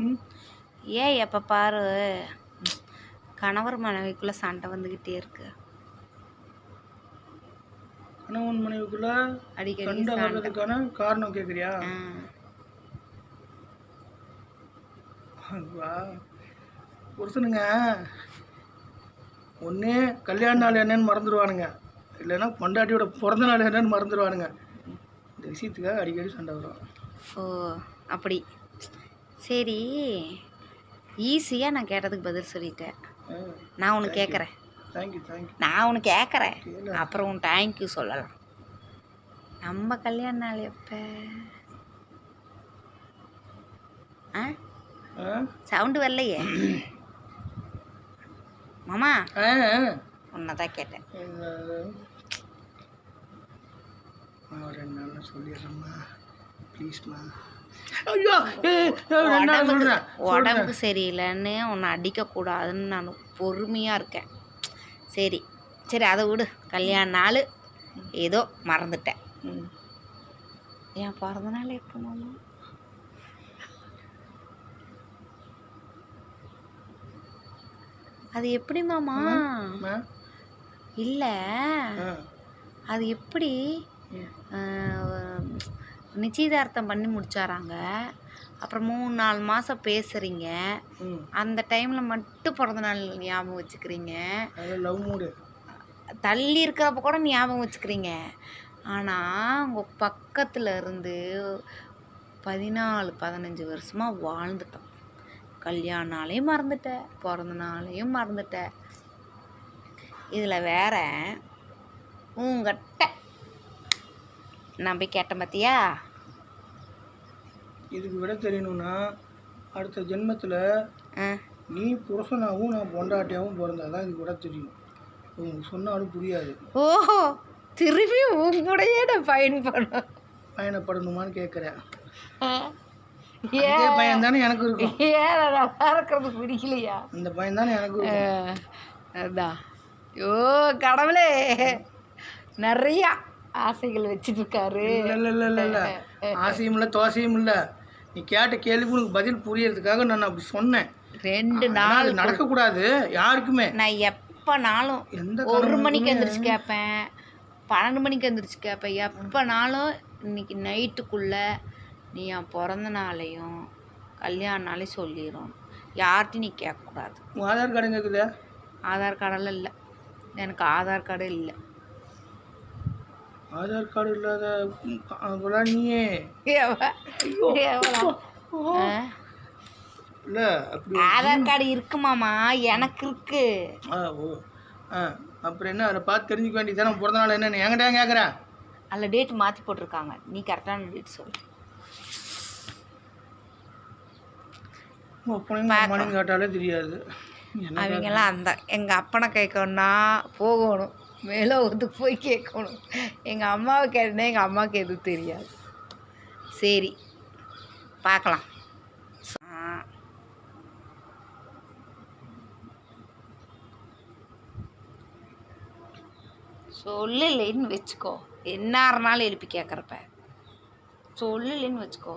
ம் ஏன் எப்போ பாரு கணவர் மனைவிக்குள்ளே சண்டை வந்துக்கிட்டே இருக்கு? கணவன் மனைவிக்குள்ள அடிக்கடி சண்டை சண்டை. வர்றதுக்கான காரணம் கேட்குறியா? புருஷனுங்க ஒன்றே கல்யாண நாள் என்னன்னு மறந்துடுவானுங்க, இல்லைன்னா பொண்டாட்டியோட பிறந்த நாள் என்னன்னு மறந்துடுவானுங்க. இந்த விஷயத்துக்காக அடிக்கடி சண்டை வரும். ஓ அப்படி. சரி, ஈஸியாக நான் கேட்டதுக்கு பதில் சொல்லிட்டேன். நான் உனக்கு கேட்குறேன். Thank you thank you. நான் உனக்கு கேட்குறேன், அப்புறம் உன் தேங்க்யூ சொல்லலாம். நம்ம கல்யாண நாள் எப்போ? சவுண்டு வரலையே மாமா. உன்னை தான் கேட்டேன். 2 நாள் சொல்லிடுறேம்மா ப்ளீஸ்மா. உடம்பு சரியில்லைன்னு உன்னை அடிக்கக்கூடாதுன்னு நான் பொறுமையாக இருக்கேன். சரி சரி, அதை விடு. கல்யாண நாள் ஏதோ மறந்துட்டேன். என் பிறந்த நாள் எப்போ மாமா? அது எப்படி மாமா? இல்லை, அது எப்படி நிச்சயதார்த்தம் பண்ணி முடிச்சாராங்க, அப்புறம் 3-4 மாதம் பேசுகிறீங்க, அந்த டைமில் மட்டும் பிறந்த நாள் ஞாபகம் வச்சுக்கிறீங்க. தள்ளி இருக்கிறப்ப கூட ஞாபகம் வச்சுக்கிறீங்க. ஆனால் உங்கள் பக்கத்தில் இருந்து 14-15 வருஷமாக வாழ்ந்துட்டோம். கல்யாண நாளையும் மறந்துட்டேன், பிறந்த நாளையும் மறந்துட்டேன். இதில் வேற உங்ககிட்ட நான் போய் கேட்டேன் பார்த்தியா? இதுக்கு விட தெரியணும்னா அடுத்த ஜென்மத்தில் நீ புருஷனாகவும் நான் பொண்டாட்டியாகவும் பிறந்தாதான் இதுக்கு விட தெரியும். உங்களுக்கு சொன்னாலும் புரியாது. ஓஹோ, திரும்பி உங்கூடையே நான் பயணப்படணுமான்னு கேட்குறேன். பையன் தானே எனக்கு இருக்கும். ஏன் நல்லா இருக்கிறது பிடிக்கலையா? அந்த பையன் தானே எனக்கு இருக்கும். அதான். ஐயோ கடவுளே, நிறையா ஆசைகள் வச்சுட்டு இருக்காரு. இல்லை ஆசையும் இல்லை தோசையும் இல்லை. நீ கேட்ட கேள்விக்கு உனக்கு பதில் புரியறதுக்காக நான் அப்படி சொன்னேன். 2 நாள் நடக்கக்கூடாது யாருக்குமே. நான் எப்போனாலும் 1 மணிக்கு எந்திரிச்சு கேட்பேன், 12 மணிக்கு எந்திரிச்சு கேட்பேன். எப்போனாலும் இன்னைக்கு நைட்டுக்குள்ளே நீ என் பிறந்த நாளையும் கல்யாண நாளையும் சொல்லிடும். யார்கிட்டையும் நீ கேட்கக்கூடாது. ஆதார் கார்டு கேட்குது? ஆதார் கார்டெல்லாம் இல்லை, எனக்கு ஆதார் கார்டே இல்லை. ஆதார் கார்டு இல்லாத நீயே இல்லை. அப்படி ஆதார் கார்டு இருக்குமாமா? எனக்கு இருக்கு. அப்புறம் என்ன, அதை பார்த்து தெரிஞ்சுக்க வேண்டியதானே பிறந்த நாள் என்னன்னு என்கிட்ட கேட்குறேன். அதில் டேட் மாற்றி போட்டிருக்காங்க, நீ கரெக்டான டேட் சொல்லு. மணி கேட்டாலே தெரியாது. அவங்கெல்லாம் அந்த எங்கள் அப்பனை கேட்கணுன்னா போகணும், மேலோகத்துக்கு போய் கேட்கணும். எங்கள் அம்மாவை கேட்டேன்னா எங்கள் அம்மாவுக்கு எதுவும் தெரியாது. சரி பார்க்கலாம். சொல்லலைன்னு வச்சுக்கோ, என்ன இருந்தாலும் எழுப்பி கேட்குறப்ப சொல்லலைன்னு வச்சுக்கோ,